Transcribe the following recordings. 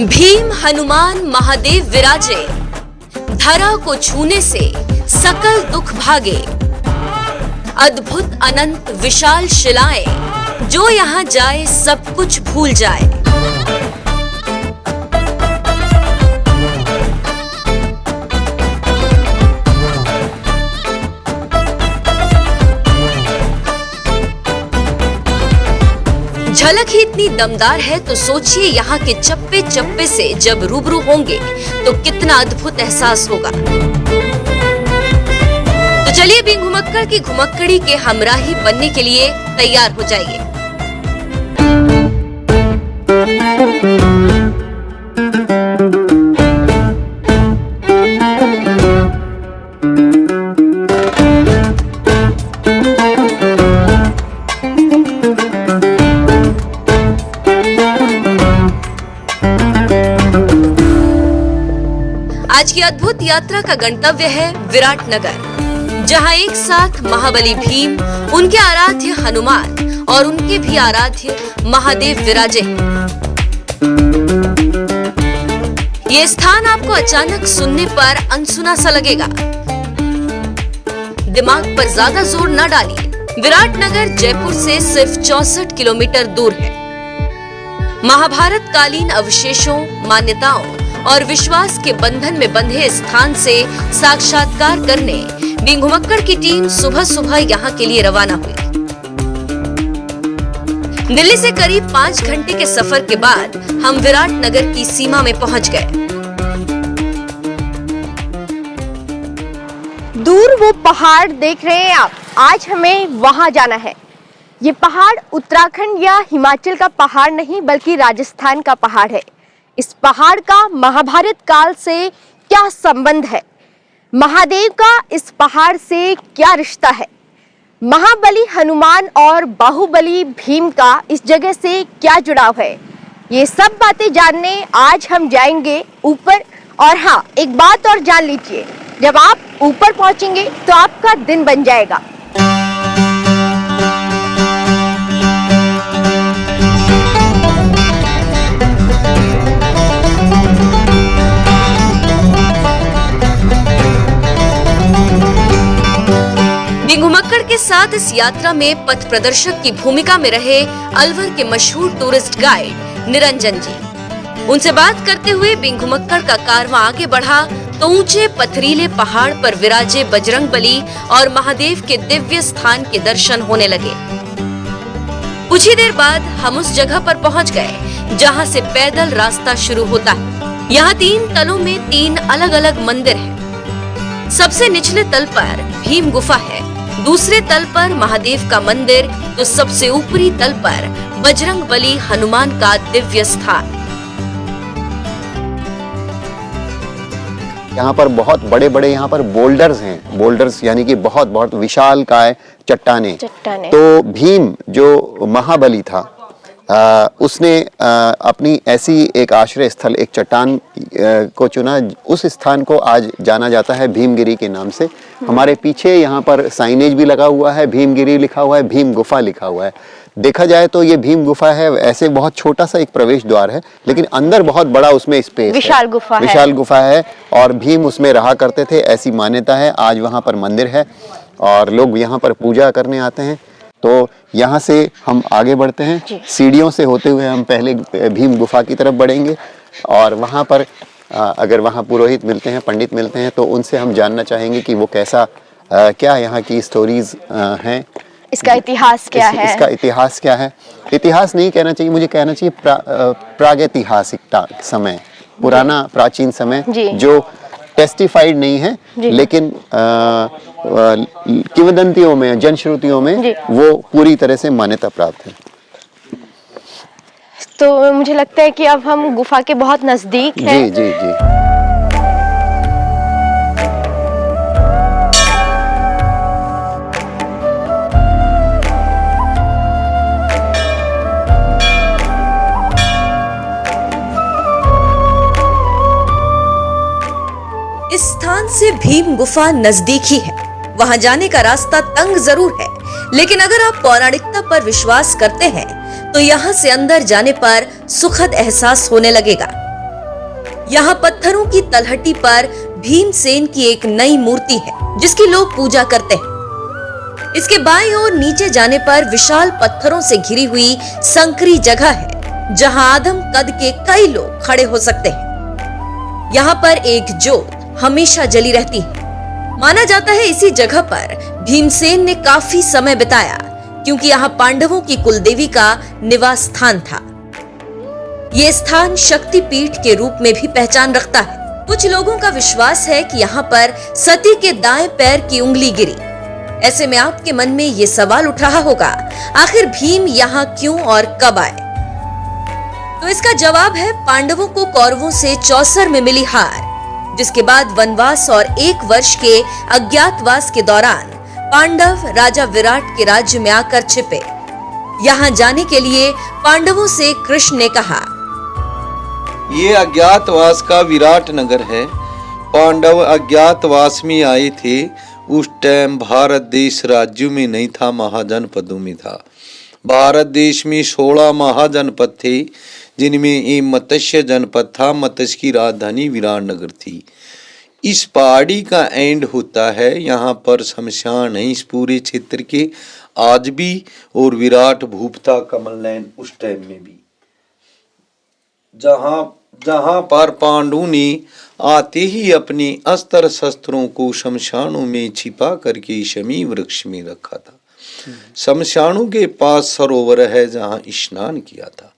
भीम हनुमान महादेव विराजे, धरा को छूने से सकल दुख भागे। अद्भुत अनंत विशाल शिलाएं, जो यहाँ जाए सब कुछ भूल जाए। झलक ही इतनी दमदार है तो सोचिए यहाँ के चप्पे चप्पे से जब रूबरू होंगे तो कितना अद्भुत एहसास होगा। तो चलिए बिंग घुमक्कड़ की घुमक्कड़ी के हमराही बनने के लिए तैयार हो जाइए। आज की अद्भुत यात्रा का गंतव्य है विराटनगर, जहां एक साथ महाबली भीम, उनके आराध्य हनुमान और उनके भी आराध्य महादेव विराजे हैं। ये स्थान आपको अचानक सुनने पर अनसुना सा लगेगा। दिमाग पर ज्यादा जोर न डालिए। विराटनगर जयपुर से सिर्फ 64 किलोमीटर दूर है। महाभारत कालीन अवशेषों, मान्यताओं और विश्वास के बंधन में बंधे स्थान से साक्षात्कार करने बिंग घुमक्कड़ की टीम सुबह सुबह यहाँ के लिए रवाना हुई। दिल्ली से करीब 5 घंटे के सफर के बाद हम विराटनगर की सीमा में पहुंच गए। दूर वो पहाड़ देख रहे हैं आप, आज हमें वहां जाना है। ये पहाड़ उत्तराखंड या हिमाचल का पहाड़ नहीं बल्कि राजस्थान का पहाड़ है। इस पहाड़ का महाभारत काल से क्या संबंध है? महादेव का इस पहाड़ से क्या रिश्ता है? महाबली हनुमान और बाहुबली भीम का इस जगह से क्या जुड़ाव है? ये सब बातें जानने आज हम जाएंगे ऊपर। और हाँ, एक बात और जान लीजिए, जब आप ऊपर पहुंचेंगे तो आपका दिन बन जाएगा। बिंग घुमक्कड़ के साथ इस यात्रा में पथ प्रदर्शक की भूमिका में रहे अलवर के मशहूर टूरिस्ट गाइड निरंजन जी। उनसे बात करते हुए बिंग घुमक्कड़ का कारवां आगे बढ़ा तो ऊंचे पथरीले पहाड़ पर विराजे बजरंगबली और महादेव के दिव्य स्थान के दर्शन होने लगे। कुछ ही देर बाद हम उस जगह पर पहुंच गए जहां से पैदल रास्ता शुरू होता है। यहाँ 3 तलों में 3 अलग अलग मंदिर हैं। सबसे निचले तल पर भीम गुफा है, दूसरे तल पर महादेव का मंदिर, तो सबसे ऊपरी तल पर बजरंगबली हनुमान का दिव्य स्थान। यहाँ पर बहुत बड़े बड़े यहाँ पर बोल्डर्स हैं। बोल्डर्स यानी कि बहुत बहुत विशालकाय चट्टानें। तो भीम जो महाबली था, उसने अपनी ऐसी एक आश्रय स्थल, एक चट्टान को चुना। उस स्थान को आज जाना जाता है भीमगिरी के नाम से। हमारे पीछे यहाँ पर साइनेज भी लगा हुआ है, भीमगिरी लिखा हुआ है, भीम गुफा लिखा हुआ है। देखा जाए तो ये भीम गुफा है, ऐसे बहुत छोटा सा एक प्रवेश द्वार है, लेकिन अंदर बहुत बड़ा उसमें स्पेस विशाल गुफा है और भीम उसमें रहा करते थे, ऐसी मान्यता है। आज वहाँ पर मंदिर है और लोग यहाँ पर पूजा करने आते हैं। तो यहाँ से हम आगे बढ़ते हैं, सीढ़ियों से होते हुए हम पहले भीम गुफा की तरफ बढ़ेंगे और वहाँ पर अगर वहाँ पुरोहित मिलते हैं, पंडित मिलते हैं, तो उनसे हम जानना चाहेंगे कि वो कैसा क्या यहाँ की स्टोरीज हैं, इसका इतिहास क्या है। इसका इतिहास क्या है? इतिहास नहीं कहना चाहिए, मुझे कहना चाहिए प्रागैतिहासिक समय, पुराना प्राचीन समय, जो टेस्टिफाइड नहीं है लेकिन किंवदंतियों में, जनश्रुतियों में वो पूरी तरह से मान्यता प्राप्त है। तो मुझे लगता है कि अब हम गुफा के बहुत नजदीक हैं। जी जी जी। इस स्थान से भीम गुफा नजदीक ही है। वहां जाने का रास्ता तंग जरूर है, लेकिन अगर आप पौराणिकता पर विश्वास करते हैं तो यहाँ से अंदर जाने पर सुखद एहसास होने लगेगा। यहाँ पत्थरों की तलहटी पर भीमसेन की एक नई मूर्ति है जिसकी लोग पूजा करते हैं। इसके बाईं ओर नीचे जाने पर विशाल पत्थरों से घिरी हुई संकरी जगह है जहां आदम कद के कई लोग खड़े हो सकते हैं। यहाँ पर एक जोत हमेशा जली रहती है। माना जाता है इसी जगह पर भीमसेन ने काफी समय बिताया क्योंकि यहाँ पांडवों की कुलदेवी का निवास स्थान था। ये स्थान शक्ति पीठ के रूप में भी पहचान रखता है। कुछ लोगों का विश्वास है कि यहाँ पर सती के दाएं पैर की उंगली गिरी। ऐसे में आपके मन में ये सवाल उठ रहा होगा, आखिर भीम यहाँ क्यों और कब आए? तो इसका जवाब है पांडवों को कौरवों से चौसर में मिली हार, जिसके बाद वनवास और 1 वर्ष के अज्ञातवास के दौरान पांडव राजा विराट के राज्य में आकर छिपे। यहाँ जाने के लिए पांडवों से कृष्ण ने कहा, ये अज्ञातवास का विराट नगर है। पांडव अज्ञातवास में आए थे। उस टाइम भारत देश राज्यों में नहीं था, महाजनपदों में था। भारत देश में 16 महाजनपद थे, जिनमें एक मत्स्य जनपद था। मत्स्य की राजधानी विराटनगर थी। इस पहाड़ी का एंड होता है, यहाँ पर शमशान है इस पूरे क्षेत्र के आज भी, और विराट भूप था कमल नयन उस टाइम में भी। जहाँ पर पांडु ने आते ही अपने अस्त्र शस्त्रों को शमशानों में छिपा करके शमी वृक्ष में रखा था। शमशानों के पास सरोवर है जहाँ स्नान किया था।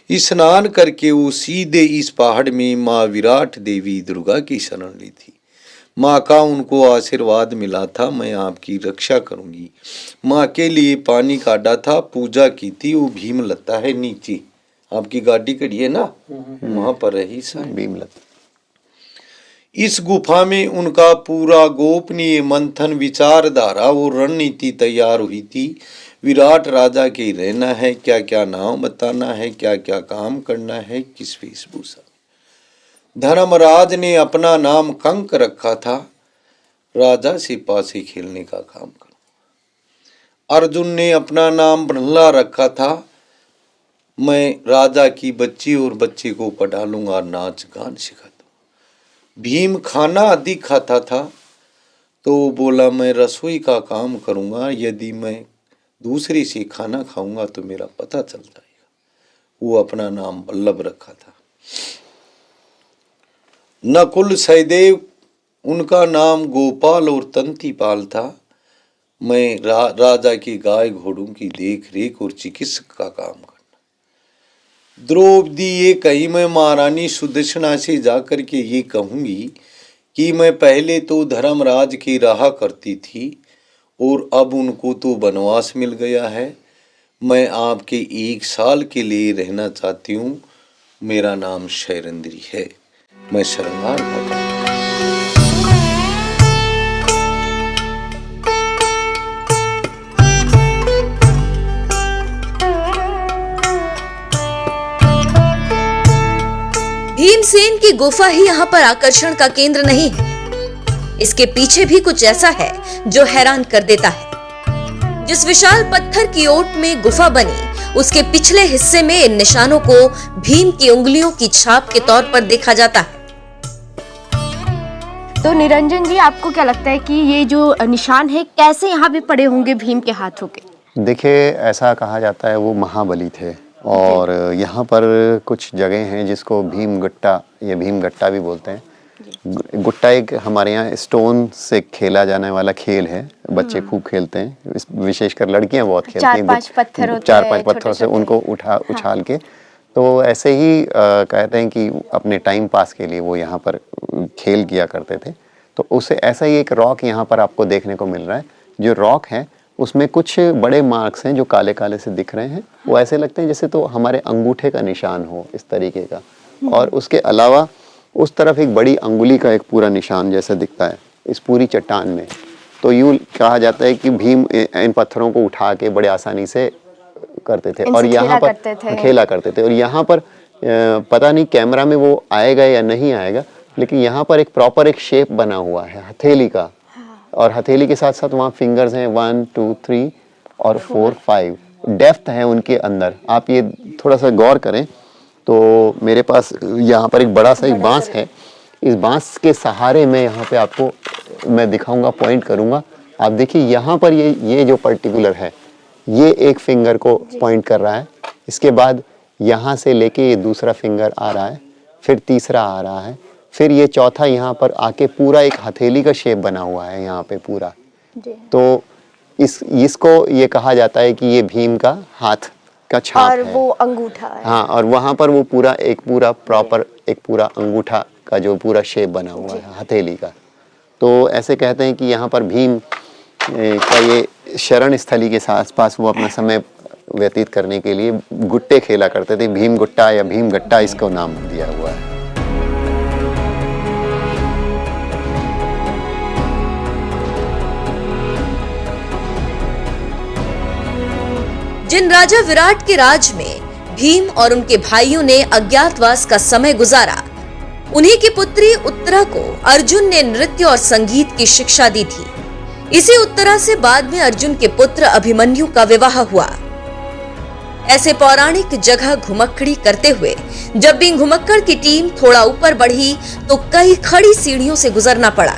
स्नान करके वो सीधे इस पहाड़ में माँ विराट देवी दुर्गा की शरण ली थी। माँ का उनको आशीर्वाद मिला था, मैं आपकी रक्षा करूंगी। माँ के लिए पानी काटा था, पूजा की थी। वो भीमलता है नीचे, आपकी गाड़ी खड़ी है ना, वहां पर रही भीमलता। इस गुफा में उनका पूरा गोपनीय मंथन, विचारधारा और रणनीति तैयार हुई थी। विराट राजा के रहना है, क्या क्या नाम बताना है, क्या क्या काम करना है, किस वेशभूषा। धर्मराज ने अपना नाम कंक रखा था, राजा से पासे खेलने का काम करो। अर्जुन ने अपना नाम प्रहला रखा था, मैं राजा की बच्ची और बच्चे को पढ़ा लूंगा, नाच गान सिखा दूं। भीम खाना अधिक खाता था तो बोला मैं रसोई का काम करूंगा, यदि मैं दूसरे से खाना खाऊंगा तो मेरा पता चल जाएगा। वो अपना नाम वल्लभ रखा था। नकुल सहदेव, उनका नाम गोपाल और तंतीपाल था। मैं राजा की गाय घोड़ों की देख रेख और चिकित्सक का काम करना। द्रौपदी ये कही, मैं महारानी सुदर्शना से जाकर के ये कहूंगी कि मैं पहले तो धर्मराज की राह करती थी और अब उनको तो वनवास मिल गया है। मैं आपके 1 साल के लिए रहना चाहती हूँ। मेरा नाम शैरंद्री है, मैं श्रृंगार करता हूँ। भीमसेन की गुफा ही यहाँ पर आकर्षण का केंद्र नहीं है। इसके पीछे भी कुछ ऐसा है जो हैरान कर देता है। जिस विशाल पत्थर की ओट में गुफा बनी, उसके पिछले हिस्से में इन निशानों को भीम की उंगलियों की छाप के तौर पर देखा जाता है। तो निरंजन जी, आपको क्या लगता है कि ये जो निशान है कैसे यहाँ पे पड़े होंगे भीम के हाथों के? देखिए, ऐसा कहा जाता है वो महाबली थे और यहाँ पर कुछ जगह हैं जिसको भीमगट्टा या भीमगट्टा भी बोलते हैं। गुट्टा एक हमारे यहाँ स्टोन से खेला जाने वाला खेल है, बच्चे खूब खेलते हैं, विशेषकर लड़कियां बहुत खेलती हैं। 4-5 पत्थर होते हैं, 4-5 पत्थरों से उनको उछाल के, तो ऐसे ही कहते हैं कि अपने टाइम पास के लिए वो यहाँ पर खेल किया करते थे। तो उसे ऐसा ही एक रॉक यहाँ पर आपको देखने को मिल रहा है। जो रॉक है उसमें कुछ बड़े मार्क्स हैं जो काले काले से दिख रहे हैं। वो ऐसे लगते हैं जैसे तो हमारे अंगूठे का निशान हो, इस तरीके का। और उसके अलावा उस तरफ एक बड़ी अंगुली का एक पूरा निशान जैसा दिखता है इस पूरी चट्टान में। तो यूँ कहा जाता है कि भीम इन पत्थरों को उठा के बड़े आसानी से करते थे और यहाँ पर खेला करते थे। और यहाँ पर पता नहीं कैमरा में वो आएगा या नहीं आएगा, लेकिन यहाँ पर एक प्रॉपर एक शेप बना हुआ है हथेली का। और हथेली के साथ साथ वहाँ फिंगर्स हैं 1 2 3 और 4 5 डेप्थ है उनके अंदर। आप ये थोड़ा सा गौर करें तो मेरे पास यहाँ पर एक बड़ा सा एक बांस है। इस बांस के सहारे मैं यहाँ पे आपको मैं दिखाऊंगा, पॉइंट करूंगा। आप देखिए यहाँ पर ये जो पर्टिकुलर है, ये एक फिंगर को पॉइंट कर रहा है। इसके बाद यहाँ से लेके ये दूसरा फिंगर आ रहा है, फिर तीसरा आ रहा है, फिर ये चौथा यहाँ पर आके पूरा एक हथेली का शेप बना हुआ है यहाँ पे पूरा। तो इसको ये कहा जाता है कि ये भीम का हाथ का छाप और है। वो अंगूठा है। हाँ, और वहाँ पर वो पूरा प्रॉपर एक पूरा अंगूठा का जो पूरा शेप बना हुआ है हथेली का। तो ऐसे कहते हैं कि यहाँ पर भीम का ये शरण स्थली के आसपास वो अपना समय व्यतीत करने के लिए गुट्टे खेला करते थे। भीम गुट्टा या भीम गट्टा इसको नाम दिया हुआ है। जिन राजा विराट के राज में भीम और उनके भाइयों ने अज्ञातवास का समय गुजारा, उन्हीं की पुत्री उत्तरा को अर्जुन ने नृत्य और संगीत की शिक्षा दी थी। इसी उत्तरा से बाद में अर्जुन के पुत्र अभिमन्यु का विवाह हुआ। ऐसे पौराणिक जगह घुमक्कड़ी करते हुए जब भी घुमक्कड़ की टीम थोड़ा ऊपर बढ़ी तो कई खड़ी सीढ़ियों से गुजरना पड़ा।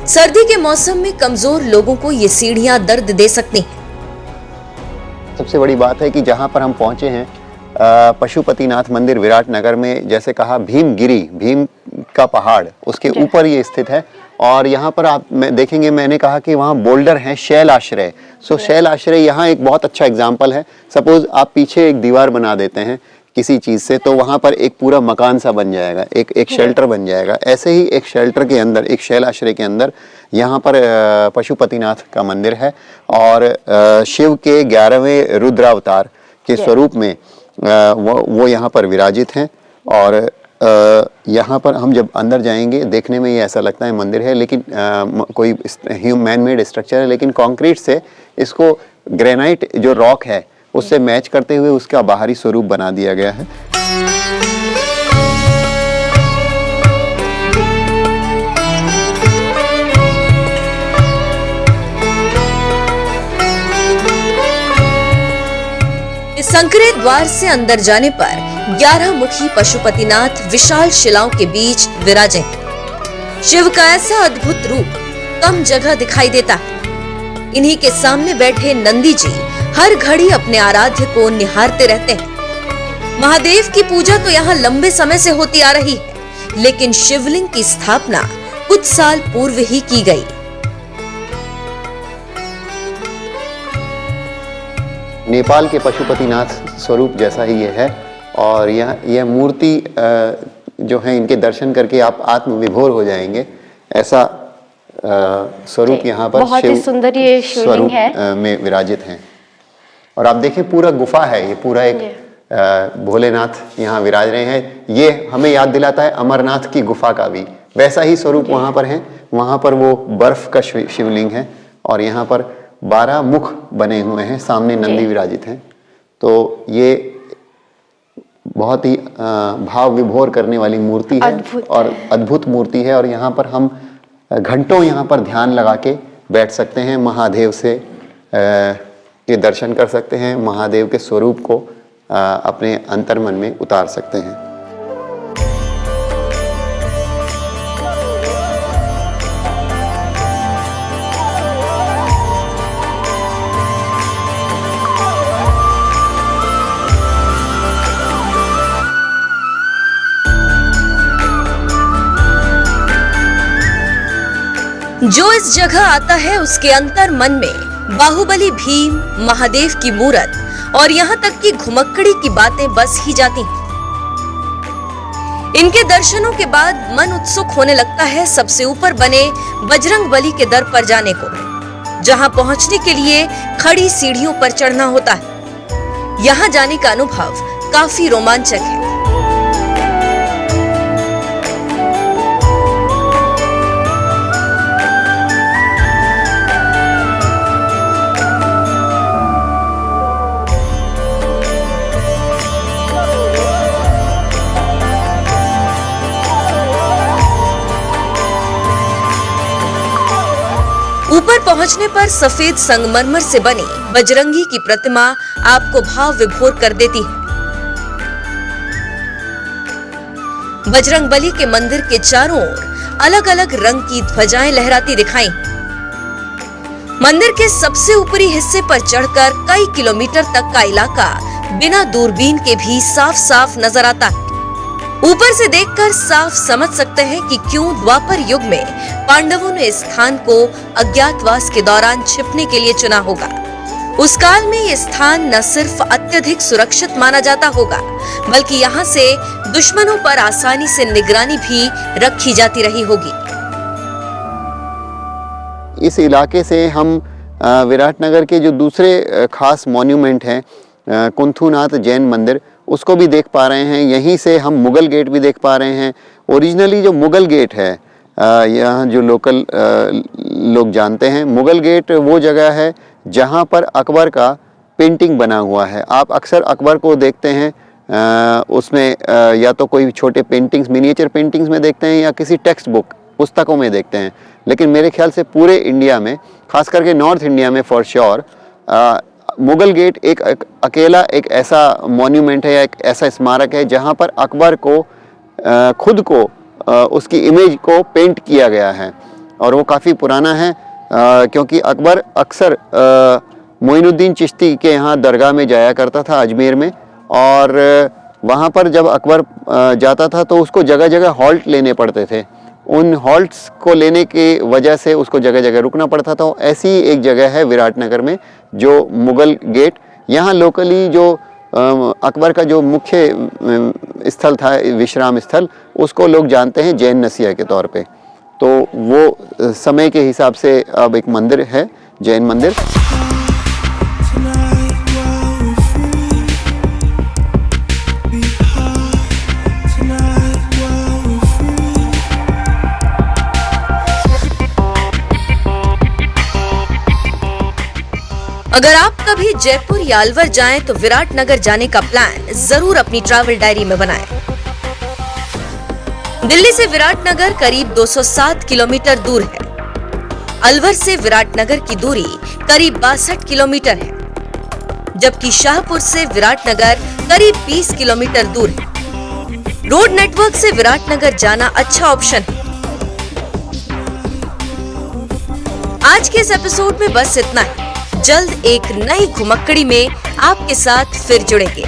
सर्दी के मौसम में कमजोर लोगों को ये सीढ़ियां दर्द दे सकती हैं। सबसे बड़ी बात है कि जहाँ पर हम पहुँचे हैं पशुपतिनाथ मंदिर विराटनगर में, जैसे कहा भीमगिरी, भीम का पहाड़, उसके ऊपर ये स्थित है। और यहाँ पर आप देखेंगे, मैंने कहा कि वहाँ बोल्डर हैं, शैल आश्रय। सो शैल आश्रय यहाँ एक बहुत अच्छा एग्जाम्पल है। सपोज आप पीछे एक दीवार बना देते हैं किसी चीज़ से, तो वहाँ पर एक पूरा मकान सा बन जाएगा, एक शेल्टर बन जाएगा। ऐसे ही एक शेल्टर के अंदर, एक शैल आश्रय के अंदर यहाँ पर पशुपतिनाथ का मंदिर है। और शिव के 11वें रुद्रावतार के स्वरूप में वो यहाँ पर विराजित हैं। और यहाँ पर हम जब अंदर जाएंगे, देखने में ये ऐसा लगता है मंदिर है, लेकिन कोई मैन मेड स्ट्रक्चर है, लेकिन कंक्रीट से इसको ग्रेनाइट जो रॉक है उससे मैच करते हुए उसका बाहरी स्वरूप बना दिया गया है। इस संकरे द्वार से अंदर जाने पर 11 मुखी पशुपतिनाथ विशाल शिलाओं के बीच विराजे हैं। शिव का ऐसा अद्भुत रूप कम जगह दिखाई देता है। इन्हीं के सामने बैठे नंदी जी हर घड़ी अपने आराध्य को निहारते रहते हैं। महादेव की पूजा तो यहाँ लंबे समय से होती आ रही है, लेकिन शिवलिंग की स्थापना कुछ साल पूर्व ही की गई। नेपाल के पशुपतिनाथ स्वरूप जैसा ही ये है। और यह मूर्ति जो है, इनके दर्शन करके आप आत्मविभोर हो जाएंगे। ऐसा स्वरूप यहाँ पर बहुत ही सुंदर ये शिवलिंग है में विराजित हैं। और आप देखें पूरा गुफा है, ये पूरा एक भोलेनाथ यहाँ विराज रहे हैं। ये हमें याद दिलाता है अमरनाथ की गुफा का भी वैसा ही स्वरूप वहाँ पर है। वहाँ पर वो बर्फ का शिवलिंग है और यहाँ पर 12 मुख बने हुए हैं, सामने नंदी विराजित हैं। तो ये बहुत ही भाव विभोर करने वाली मूर्ति है और अद्भुत मूर्ति है। और यहाँ पर हम घंटों यहाँ पर ध्यान लगा के बैठ सकते हैं, महादेव से के दर्शन कर सकते हैं, महादेव के स्वरूप को अपने अंतर्मन में उतार सकते हैं। जो इस जगह आता है उसके अंतर मन में बाहुबली भीम, महादेव की मूरत और यहाँ तक कि घुमक्कड़ी की बातें बस ही जाती हैं। इनके दर्शनों के बाद मन उत्सुक होने लगता है सबसे ऊपर बने बजरंगबली के दर पर जाने को, जहां पहुंचने के लिए खड़ी सीढ़ियों पर चढ़ना होता है। यहाँ जाने का अनुभव काफी रोमांचक है। ऊपर पहुंचने पर सफेद संगमरमर से बनी बजरंगी की प्रतिमा आपको भाव विभोर कर देती है। बजरंगबली के मंदिर के चारों ओर अलग अलग रंग की ध्वजाएं लहराती दिखाई। मंदिर के सबसे ऊपरी हिस्से पर चढ़कर कई किलोमीटर तक का इलाका बिना दूरबीन के भी साफ साफ नजर आता है। ऊपर से देखकर साफ समझ सकते हैं कि क्यों द्वापर युग में पांडवों ने इस स्थान को अज्ञातवास के दौरान छिपने के लिए चुना होगा। उस काल में ये स्थान न सिर्फ अत्यधिक सुरक्षित माना जाता होगा, बल्कि यहाँ से दुश्मनों पर आसानी से निगरानी भी रखी जाती रही होगी। इस इलाके से हम विराटनगर के जो दूसरे खास मॉन्यूमेंट हैं, कुंथुनाथ जैन मंदिर, उसको भी देख पा रहे हैं। यहीं से हम मुगल गेट भी देख पा रहे हैं। ओरिजिनली जो मुगल गेट है, यहाँ जो लोकल लोग जानते हैं, मुगल गेट वो जगह है जहाँ पर अकबर का पेंटिंग बना हुआ है। आप अक्सर अकबर को देखते हैं उसमें या तो कोई छोटे पेंटिंग्स, मिनिएचर पेंटिंग्स में देखते हैं या किसी टेक्स्ट बुक पुस्तकों में देखते हैं। लेकिन मेरे ख्याल से पूरे इंडिया में, खास करके नॉर्थ इंडिया में फॉर श्योर, मुगल गेट एक अकेला एक ऐसा मॉन्यूमेंट है या एक ऐसा स्मारक है जहाँ पर अकबर को खुद को उसकी इमेज को पेंट किया गया है। और वो काफ़ी पुराना है क्योंकि अकबर अक्सर मोइनुद्दीन चिश्ती के यहाँ दरगाह में जाया करता था अजमेर में, और वहाँ पर जब अकबर जाता था तो उसको जगह जगह हॉल्ट लेने पड़ते थे। उन हॉल्ट्स को लेने की वजह से उसको जगह जगह रुकना पड़ता था। ऐसी एक जगह है विराटनगर में जो मुगल गेट। यहाँ लोकली जो अकबर का जो मुख्य स्थल था, विश्राम स्थल, उसको लोग जानते हैं जैन नसिया के तौर पे। तो वो समय के हिसाब से अब एक मंदिर है, जैन मंदिर। अगर आप कभी जयपुर या अलवर जाएं तो विराटनगर जाने का प्लान जरूर अपनी ट्रैवल डायरी में बनाएं। दिल्ली से विराटनगर करीब 207 किलोमीटर दूर है। अलवर से विराटनगर की दूरी करीब 62 किलोमीटर है, जबकि शाहपुर से विराटनगर करीब 20 किलोमीटर दूर है। रोड नेटवर्क से विराटनगर जाना अच्छा ऑप्शन है। आज के इस एपिसोड में बस इतना ही। जल्द एक नई घुमक्कड़ी में आपके साथ फिर जुड़ेंगे।